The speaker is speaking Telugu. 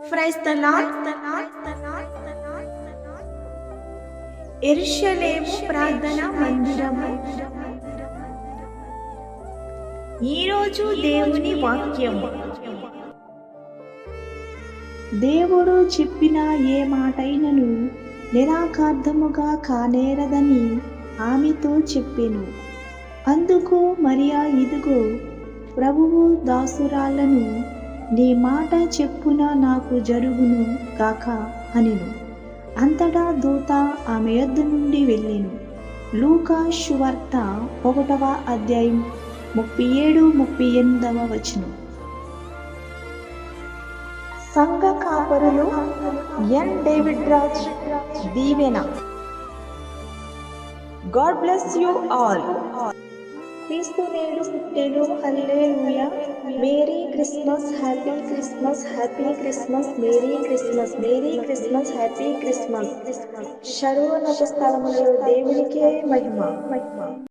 Praise the lord. యెరూషలేము ప్రార్థన మందిరము. ఈరోజు దేవుని వాక్యము. దేవుడు చెప్పిన ఏ మాటైనను నిరాకార్థముగా కానేరదని ఆమెతో చెప్పెను. అందుకు మరియా, ఇదిగో ప్రభువు దాసురాలను, నీ మాట చెప్పున నాకు జరుగును గాక అనెను. అంతటా దూత ఆమె యొద్ద నుండి వెళ్ళెను. లూకా సువార్త 1వ అధ్యాయం 37-38 వచనం. సంఘ కాపరులు ఎన్. డేవిడ్ రాజ్ దీవెన. God bless you all. క్రీస్తు నేడు పుట్టెను, hallelujah. Merry Christmas, happy Christmas, happy Christmas, merry Christmas, merry Christmas, happy Christmas. సర్వోన్నత స్థలములలో దేవునికే మహిమ.